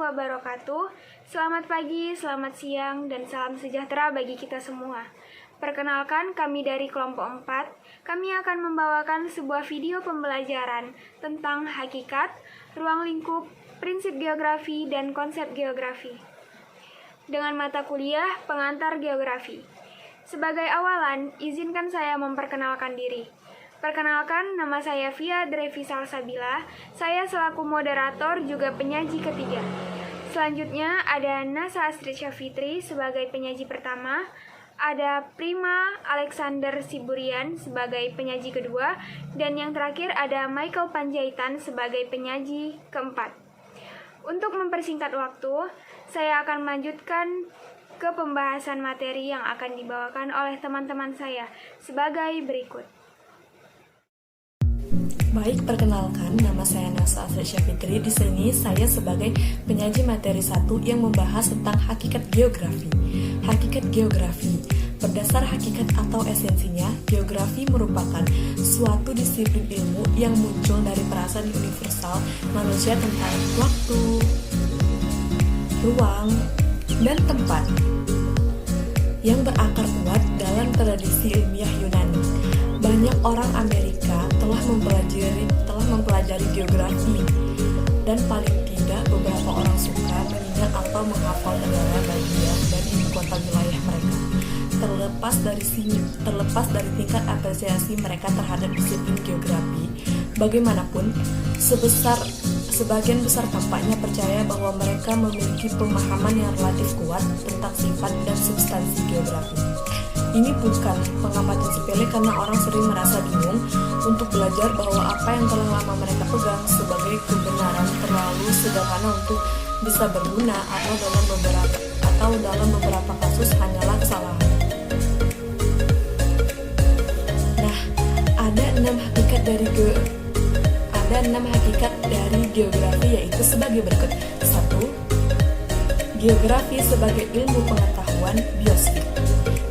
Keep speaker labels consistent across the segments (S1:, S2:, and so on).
S1: wabarakatuh. Selamat pagi, selamat siang, dan salam sejahtera bagi kita semua. Perkenalkan, kami dari kelompok 4. Kami akan membawakan sebuah video pembelajaran tentang hakikat, ruang lingkup, prinsip geografi, dan konsep geografi. Dengan mata kuliah pengantar geografi. Sebagai awalan, izinkan saya memperkenalkan diri. Perkenalkan, nama saya Via Drevi Salsabila. Saya selaku moderator juga penyaji ketiga. Selanjutnya ada Nasa Astrid Syafitri sebagai penyaji pertama, ada Prima Alexander Siburian sebagai penyaji kedua, dan yang terakhir ada Michael Panjaitan sebagai penyaji keempat. Untuk mempersingkat waktu, saya akan melanjutkan ke pembahasan materi yang akan dibawakan oleh teman-teman saya sebagai berikut.
S2: Baik, perkenalkan, nama saya Nasa Astrid Syafitri. Di sini saya sebagai penyaji materi 1 yang membahas tentang hakikat geografi. Hakikat geografi. Berdasar hakikat atau esensinya, geografi merupakan suatu disiplin ilmu yang muncul dari perasaan universal manusia tentang waktu, ruang, dan tempat yang berakar kuat dalam tradisi ilmiah Yunani. Banyak orang Amerika telah mempelajari geografi, dan paling tidak beberapa orang suka mengingat atau menghafal negara bagian dan ibu kota wilayah mereka. Terlepas dari tingkat apresiasi mereka terhadap disiplin geografi, bagaimanapun, sebagian besar tampaknya percaya bahwa mereka memiliki pemahaman yang relatif kuat tentang sifat dan substansi geografi. Ini bukan pengamatan sepele karena orang sering merasa bingung untuk belajar bahwa apa yang telah lama mereka pegang sebagai kebenaran terlalu sederhana untuk bisa berguna atau dalam beberapa kasus hanyalah kesalahan. Nah, ada 6 hakikat dari geografi, yaitu sebagai berikut. 1. Geografi sebagai ilmu pengetahuan biosfer.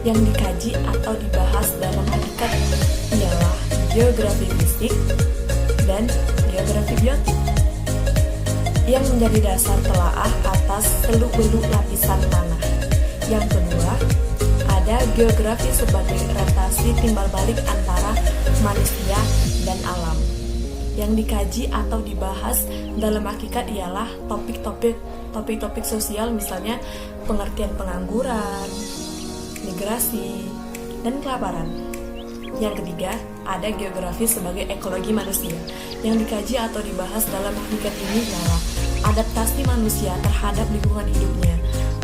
S2: Yang dikaji atau dibahas dalam hakikat ialah geografi fisik dan geografi biotik yang menjadi dasar telaah atas seluk-beluk lapisan tanah. Yang kedua, ada geografi sebagai relasi timbal balik antara manusia dan alam. Yang dikaji atau dibahas dalam hakikat ialah topik-topik sosial, misalnya pengertian pengangguran, migrasi, dan kelaparan. Yang ketiga, ada geografi sebagai ekologi manusia. Yang dikaji atau dibahas dalam hakikat ini adalah adaptasi manusia terhadap lingkungan hidupnya.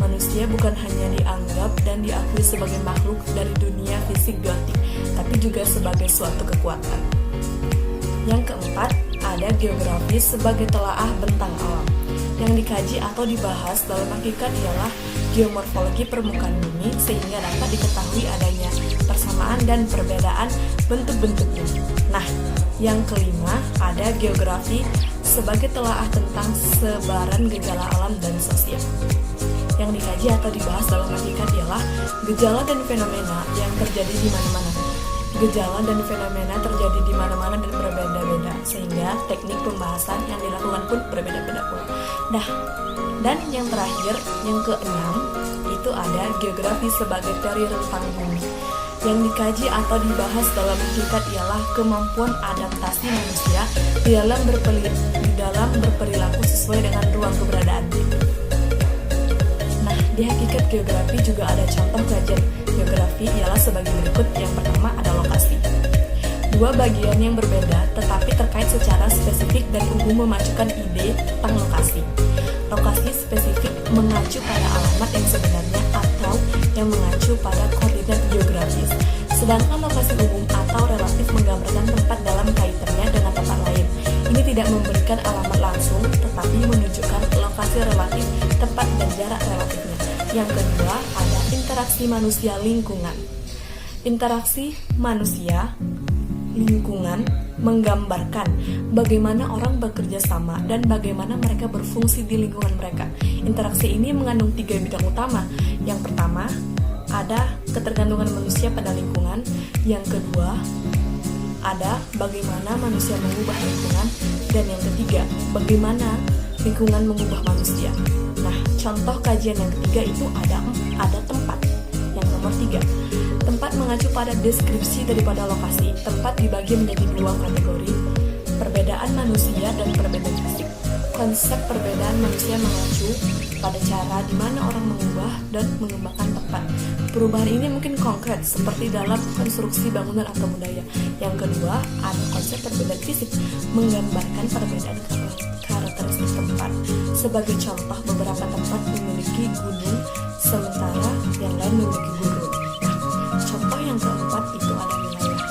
S2: Manusia bukan hanya dianggap dan diakui sebagai makhluk dari dunia fisik biotik, tapi juga sebagai suatu kekuatan. Yang keempat, ada geografi sebagai telaah bentang alam. Yang dikaji atau dibahas dalam hakikat ialah geomorfologi permukaan bumi, sehingga dapat diketahui adanya persamaan dan perbedaan bentuk-bentuknya. Nah, yang kelima, ada geografi sebagai telaah tentang sebaran gejala alam dan sosial. Yang dikaji atau dibahas dalam hakikat ialah gejala dan fenomena yang terjadi di mana-mana. Gejala dan fenomena terjadi di mana-mana dan berbeda-beda, sehingga teknik pembahasan yang dilakukan pun berbeda-beda pula. Dan yang terakhir, yang keenam, itu ada geografi sebagai teori rentang bumi. Yang dikaji atau dibahas dalam hakikat ialah kemampuan adaptasi manusia di dalam berperilaku sesuai dengan ruang keberadaan. Nah, di hakikat geografi juga ada contoh kajian geografi ialah sebagai berikut. Yang pertama ada lokasi. Dua bagian yang berbeda tetapi terkait secara spesifik dan umum memacukan ide tentang lokasi. Lokasi spesifik mengacu pada alamat yang sebenarnya atau yang mengacu pada koordinat geografis. Sedangkan lokasi umum atau relatif menggambarkan tempat dalam kaitannya dengan tempat lain. Ini tidak memberikan alamat langsung tetapi menunjukkan lokasi relatif, tempat dan jarak relatifnya. Yang kedua, ada interaksi manusia lingkungan. Interaksi manusia lingkungan menggambarkan bagaimana orang bekerja sama dan bagaimana mereka berfungsi di lingkungan mereka. Interaksi ini mengandung 3 bidang utama. Yang pertama, ada ketergantungan manusia pada lingkungan. Yang kedua, ada bagaimana manusia mengubah lingkungan. Dan yang ketiga, bagaimana lingkungan mengubah manusia. contoh kajian yang ketiga itu ada tempat. Yang nomor 3, tempat mengacu pada deskripsi daripada lokasi. Tempat dibagi menjadi 2 kategori, perbedaan manusia dan perbedaan fisik. Konsep perbedaan manusia mengacu pada cara di mana orang mengubah dan mengembangkan tempat. Perubahan ini mungkin konkret seperti dalam konstruksi bangunan atau budaya. Yang kedua, ada konsep perbedaan fisik, menggambarkan perbedaan karakteristik tempat. Sebagai contoh, beberapa tempat memiliki gunung, sementara yang lain memiliki gurun. Nah, contoh yang keempat itu ada wilayah.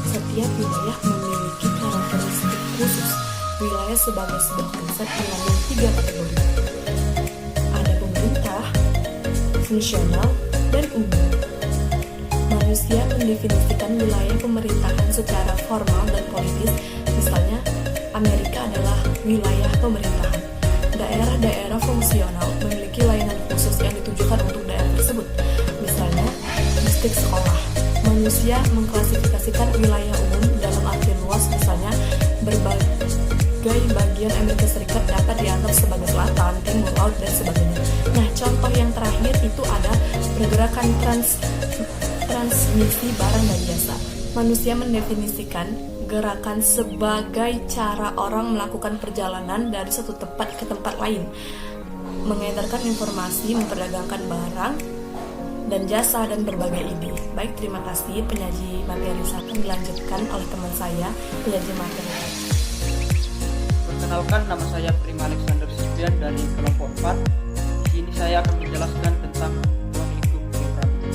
S2: Setiap wilayah memiliki karakteristik khusus. Wilayah sebagai sebuah konsep mengandung 3 kategori. Ada pemerintah, fungsional, dan umum. Manusia mendefinisikan wilayah pemerintahan secara formal dan politis. Misalnya, Amerika adalah wilayah pemerintahan. Daerah-daerah fungsional memiliki layanan khusus yang ditujukan untuk daerah tersebut. Misalnya, distrik sekolah. Manusia mengklasifikasikan wilayah umum dalam arti luas, misalnya berbagai bagian Amerika Serikat dapat dianggap sebagai selatan, timur, laut, dan sebagainya. Nah, contoh yang terakhir itu ada pergerakan transmisi barang dan jasa. Manusia mendefinisikan gerakan sebagai cara orang melakukan perjalanan dari satu tempat ke tempat lain, mengedarkan informasi, memperdagangkan barang dan jasa, dan berbagai ide. Baik, terima kasih. Penyaji materi akan dilanjutkan oleh teman saya, penyaji materi.
S3: Perkenalkan, nama saya Prima Alexander Sispian dari kelompok 4. Di sini saya akan menjelaskan tentang ruang lingkup geografi.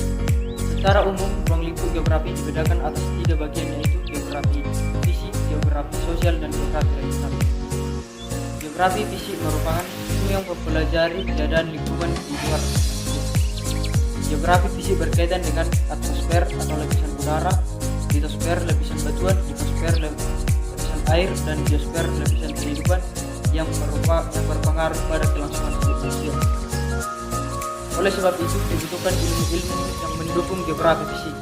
S3: Secara umum, ruang lingkup geografi dibedakan atas 3 bagian, yaitu geografi fisik, geografi sosial, dan geografi regional. Geografi fisik merupakan ilmu yang mempelajari keadaan lingkungan di luar manusia. Geografi fisik berkaitan dengan atmosfer atau lapisan udara, litosfer lapisan batuan, hidrosfer lapisan air, dan geosfer lapisan kehidupan yang berpengaruh pada kelangsungan hidup manusia. Oleh sebab itu dibutuhkan ilmu-ilmu yang mendukung geografi fisik.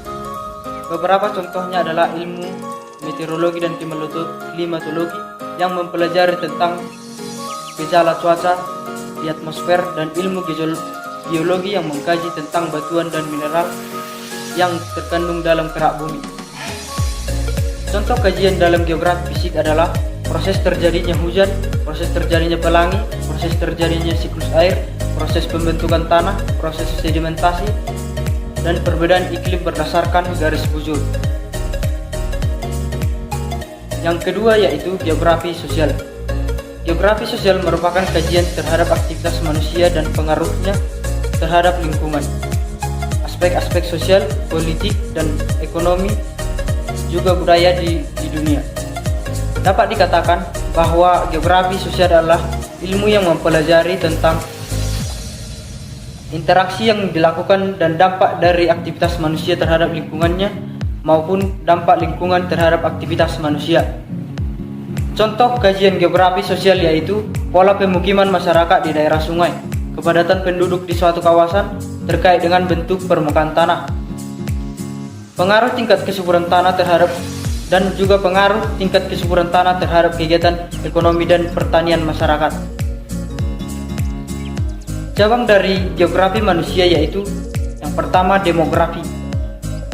S3: Beberapa contohnya adalah ilmu meteorologi dan klimatologi yang mempelajari tentang gejala cuaca di atmosfer, dan ilmu geologi yang mengkaji tentang batuan dan mineral yang terkandung dalam kerak bumi. Contoh kajian dalam geografi fisik adalah proses terjadinya hujan, proses terjadinya pelangi, proses terjadinya siklus air, proses pembentukan tanah, proses sedimentasi, dan perbedaan iklim berdasarkan garis bujur. Yang kedua yaitu geografi sosial. Geografi sosial merupakan kajian terhadap aktivitas manusia dan pengaruhnya terhadap lingkungan. Aspek-aspek sosial, politik, dan ekonomi juga budaya di dunia. Dapat dikatakan bahwa geografi sosial adalah ilmu yang mempelajari tentang interaksi yang dilakukan dan dampak dari aktivitas manusia terhadap lingkungannya maupun dampak lingkungan terhadap aktivitas manusia. Contoh kajian geografi sosial yaitu pola pemukiman masyarakat di daerah sungai, kepadatan penduduk di suatu kawasan terkait dengan bentuk permukaan tanah, pengaruh tingkat kesuburan tanah terhadap dan juga pengaruh tingkat kesuburan tanah terhadap kegiatan ekonomi dan pertanian masyarakat. Cabang dari geografi manusia yaitu yang pertama demografi.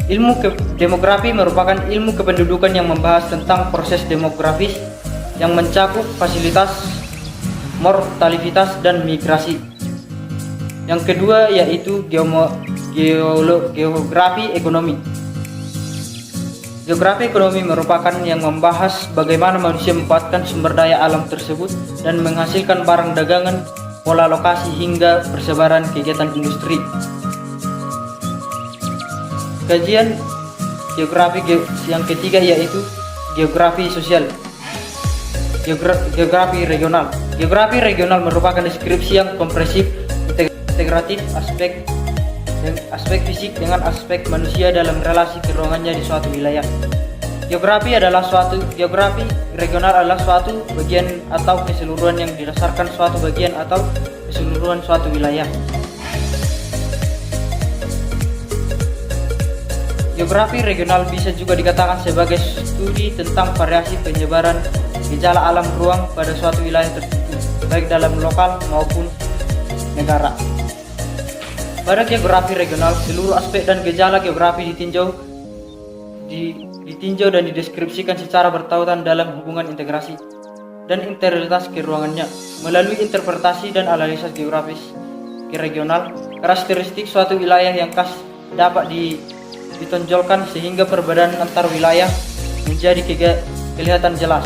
S3: Ilmu demografi merupakan ilmu kependudukan yang membahas tentang proses demografis yang mencakup fasilitas, mortalitas, dan migrasi. Yang kedua yaitu geografi ekonomi. Geografi ekonomi merupakan yang membahas bagaimana manusia memanfaatkan sumber daya alam tersebut dan menghasilkan barang dagangan, pola lokasi, hingga persebaran kegiatan industri. Kajian geografi yang ketiga yaitu geografi sosial. Geografi regional. Geografi regional merupakan deskripsi yang komprehensif, integratif aspek fisik dengan aspek manusia dalam relasi keruangannya di suatu wilayah. Geografi regional adalah suatu bagian atau keseluruhan yang didasarkan suatu bagian atau keseluruhan suatu wilayah. Geografi regional bisa juga dikatakan sebagai studi tentang variasi penyebaran gejala alam ruang pada suatu wilayah tertentu, baik dalam lokal maupun negara. Pada geografi regional, seluruh aspek dan gejala geografi ditinjau dan dideskripsikan secara bertautan dalam hubungan integrasi dan integritas keruangannya melalui interpretasi dan analisis geografis regional. Karakteristik suatu wilayah yang khas dapat ditonjolkan sehingga perbedaan antar wilayah menjadi kelihatan jelas.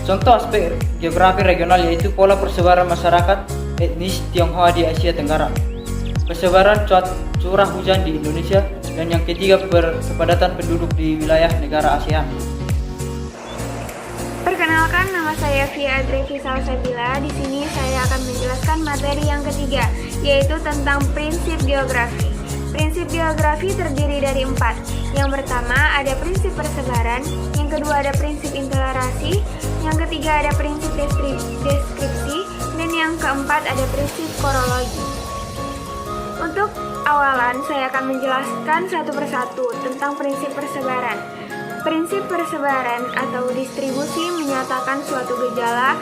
S3: Contoh aspek geografi regional yaitu pola persebaran masyarakat etnis Tionghoa di Asia Tenggara, persebaran curah hujan di Indonesia, dan yang ketiga kepadatan penduduk di wilayah negara ASEAN.
S1: Perkenalkan, nama saya Via Adrevi Salsabila. Di sini saya akan menjelaskan materi yang ketiga, yaitu tentang prinsip geografi. Prinsip geografi terdiri dari 4. Yang pertama ada prinsip persebaran, yang kedua ada prinsip intoleransi, yang ketiga ada prinsip deskripsi, dan yang keempat ada prinsip korologi. Untuk awalan, saya akan menjelaskan satu persatu tentang prinsip persebaran. Prinsip persebaran atau distribusi menyatakan suatu gejala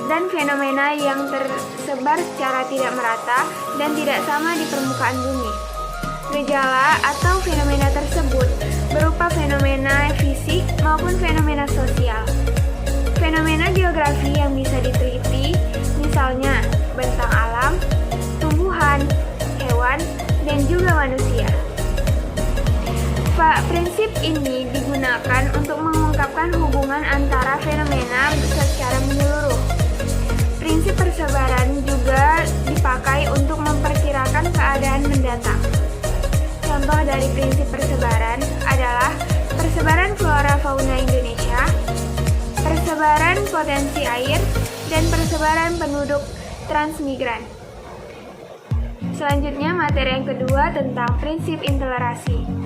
S1: dan fenomena yang tersebar secara tidak merata dan tidak sama di permukaan bumi. Gejala atau fenomena tersebut berupa fenomena fisik maupun fenomena sosial. Fenomena geografi yang bisa diteliti misalnya bentang alam, tumbuhan, hewan, dan juga manusia. Prinsip ini digunakan untuk mengungkapkan hubungan antara fenomena secara menyeluruh. Prinsip persebaran juga dipakai untuk memperkirakan keadaan mendatang. Contoh dari prinsip persebaran adalah persebaran flora fauna Indonesia, persebaran potensi air, dan persebaran penduduk transmigran. Selanjutnya materi yang kedua tentang prinsip intoleransi.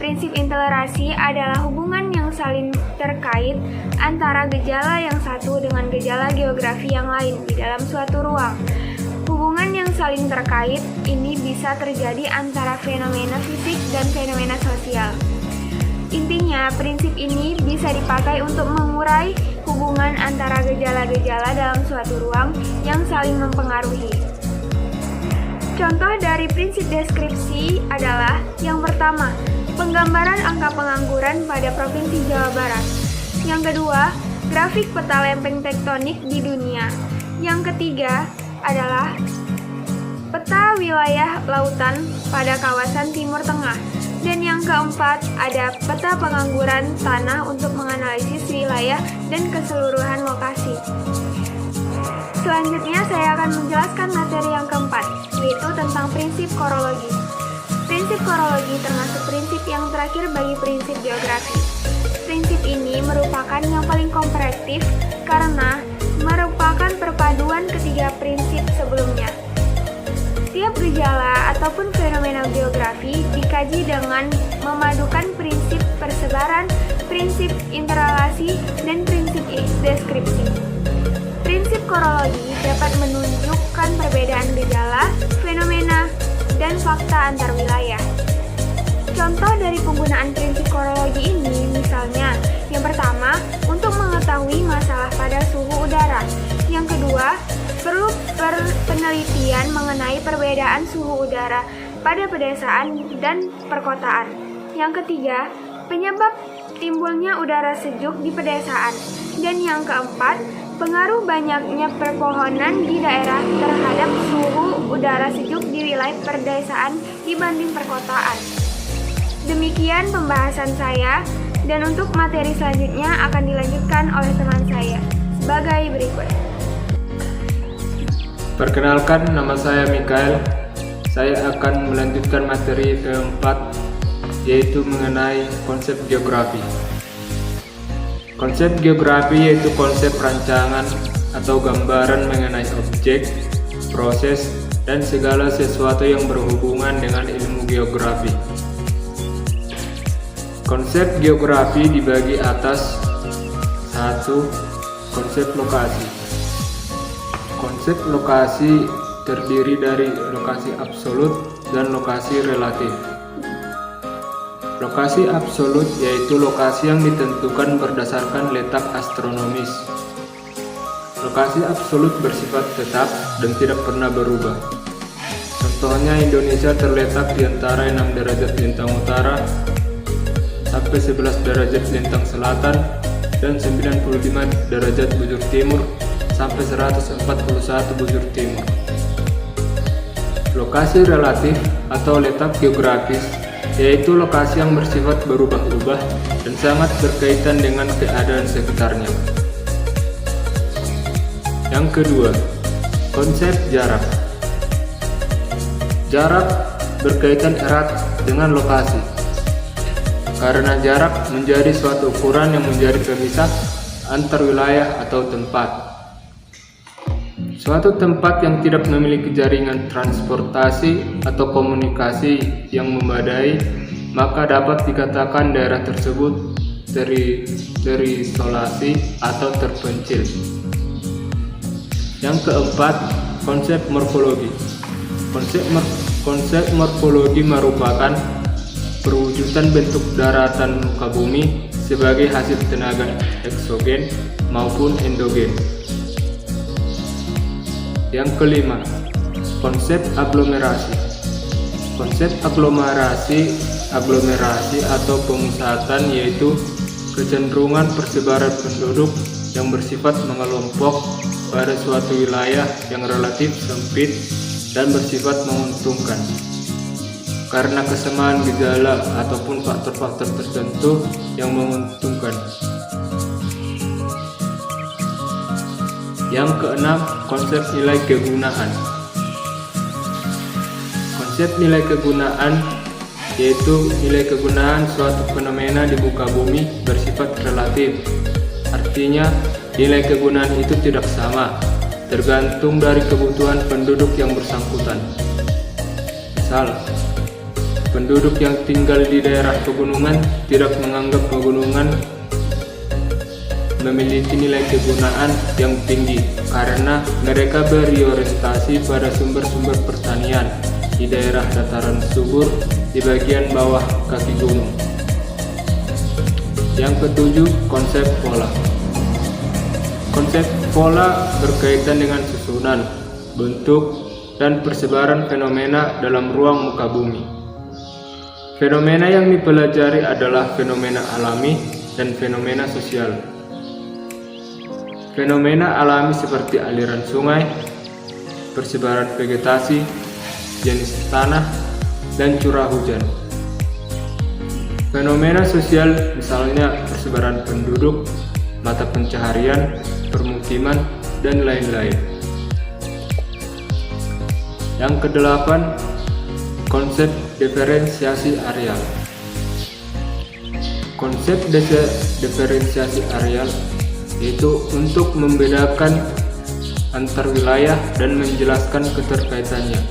S1: Prinsip intoleransi adalah hubungan yang saling terkait antara gejala yang satu dengan gejala geografi yang lain di dalam suatu ruang. Hubungan yang saling terkait ini bisa terjadi antara fenomena fisik dan fenomena sosial. Intinya, prinsip ini bisa dipakai untuk mengurai hubungan antara gejala-gejala dalam suatu ruang yang saling mempengaruhi. Contoh dari prinsip deskripsi adalah yang pertama, penggambaran angka pengangguran pada Provinsi Jawa Barat. Yang kedua, grafik peta lempeng tektonik di dunia. Yang ketiga adalah peta wilayah lautan pada kawasan Timur Tengah. Dan yang keempat, ada peta pengangguran tanah untuk menganalisis wilayah dan keseluruhan lokasi. Selanjutnya saya akan menjelaskan materi yang keempat, yaitu tentang prinsip korologi. Prinsip korologi termasuk prinsip yang terakhir bagi prinsip geografi. Prinsip ini merupakan yang paling komprehensif karena merupakan perpaduan ketiga prinsip sebelumnya. Tiap gejala ataupun fenomena geografi dikaji dengan memadukan prinsip persebaran, prinsip interrelasi, dan prinsip deskripsi. Prinsip korologi dapat menunjukkan perbedaan gejala, fenomena, dan fakta antar wilayah. Contoh dari penggunaan prinsip korologi ini misalnya, yang pertama, untuk mengetahui masalah pada suhu udara. Yang kedua, perlu penelitian mengenai perbedaan suhu udara pada pedesaan dan perkotaan. Yang ketiga, penyebab timbulnya udara sejuk di pedesaan. Dan yang keempat, pengaruh banyaknya perpohonan di daerah terhadap suhu udara sejuk di wilayah pedesaan dibanding perkotaan. Demikian pembahasan saya, dan untuk materi selanjutnya akan dilanjutkan oleh teman saya sebagai berikut.
S4: Perkenalkan, nama saya Mikael. Saya akan melanjutkan materi keempat, yaitu mengenai konsep geografi. Konsep geografi yaitu konsep rancangan atau gambaran mengenai objek, proses, dan segala sesuatu yang berhubungan dengan ilmu geografi. Konsep geografi dibagi atas 1. Konsep lokasi. Konsep lokasi terdiri dari lokasi absolut dan lokasi relatif. Lokasi absolut yaitu lokasi yang ditentukan berdasarkan letak astronomis. Lokasi absolut bersifat tetap dan tidak pernah berubah. Contohnya Indonesia terletak di antara 6 derajat lintang utara sampai 11 derajat lintang selatan dan 95 derajat bujur timur sampai 141 bujur timur. Lokasi relatif atau letak geografis yaitu lokasi yang bersifat berubah-ubah dan sangat berkaitan dengan keadaan sekitarnya. Yang kedua, konsep jarak. Jarak berkaitan erat dengan lokasi, karena jarak menjadi suatu ukuran yang menjadi pemisah antar wilayah atau tempat. Suatu tempat yang tidak memiliki jaringan transportasi atau komunikasi yang memadai, maka dapat dikatakan daerah tersebut terisolasi atau terpencil. Yang keempat, konsep morfologi. Konsep morfologi merupakan perwujudan bentuk daratan muka bumi sebagai hasil tenaga eksogen maupun endogen. Yang kelima, konsep aglomerasi. Konsep aglomerasi atau pemusatan yaitu kecenderungan persebaran penduduk yang bersifat mengelompok pada suatu wilayah yang relatif sempit dan bersifat menguntungkan karena kesamaan gejala ataupun faktor-faktor tertentu yang menguntungkan. Yang keenam, konsep nilai kegunaan. Konsep nilai kegunaan yaitu nilai kegunaan suatu fenomena di muka bumi bersifat relatif. Artinya, nilai kegunaan itu tidak sama, tergantung dari kebutuhan penduduk yang bersangkutan. Misal, penduduk yang tinggal di daerah pegunungan tidak menganggap pegunungan memiliki nilai kegunaan yang tinggi karena mereka berorientasi pada sumber-sumber pertanian di daerah dataran subur di bagian bawah kaki gunung. Yang ketujuh, konsep pola. Konsep pola berkaitan dengan susunan, bentuk, dan persebaran fenomena dalam ruang muka bumi. Fenomena yang dipelajari adalah fenomena alami dan fenomena sosial. Fenomena alami seperti aliran sungai, persebaran vegetasi, jenis tanah, dan curah hujan. Fenomena sosial misalnya persebaran penduduk, mata pencaharian, permukiman, dan lain-lain. Yang kedelapan, konsep diferensiasi areal. Konsep diferensiasi areal yaitu untuk membedakan antar wilayah dan menjelaskan keterkaitannya.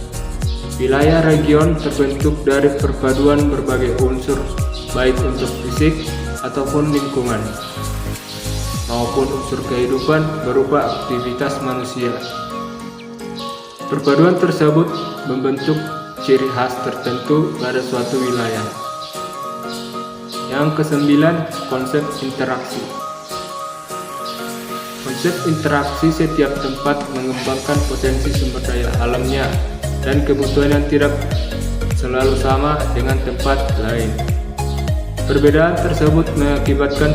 S4: Wilayah region terbentuk dari perpaduan berbagai unsur, baik untuk fisik ataupun lingkungan, maupun unsur kehidupan berupa aktivitas manusia. Perpaduan tersebut membentuk ciri khas tertentu pada suatu wilayah. Yang kesembilan, konsep interaksi. Konsep interaksi setiap tempat mengembangkan potensi sumber daya alamnya dan kebutuhan yang tidak selalu sama dengan tempat lain. Perbedaan tersebut mengakibatkan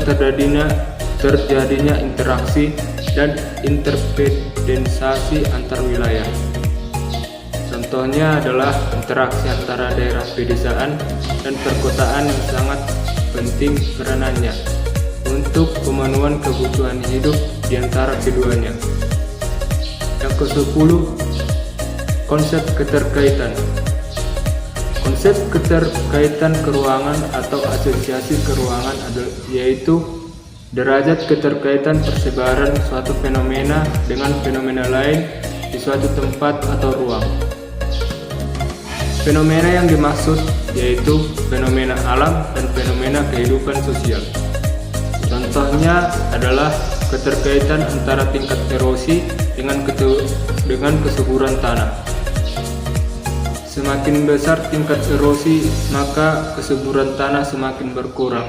S4: terjadinya interaksi dan interpedensasi antar wilayah. Contohnya adalah interaksi antara daerah pedesaan dan perkotaan yang sangat penting peranannya untuk pemenuhan kebutuhan hidup di antara keduanya. Yang ke-10, konsep keterkaitan. Konsep keterkaitan keruangan atau asosiasi keruangan yaitu derajat keterkaitan persebaran suatu fenomena dengan fenomena lain di suatu tempat atau ruang. Fenomena yang dimaksud yaitu fenomena alam dan fenomena kehidupan sosial. Contohnya adalah keterkaitan antara tingkat erosi dengan kesuburan tanah. Semakin besar tingkat erosi, maka kesuburan tanah semakin berkurang.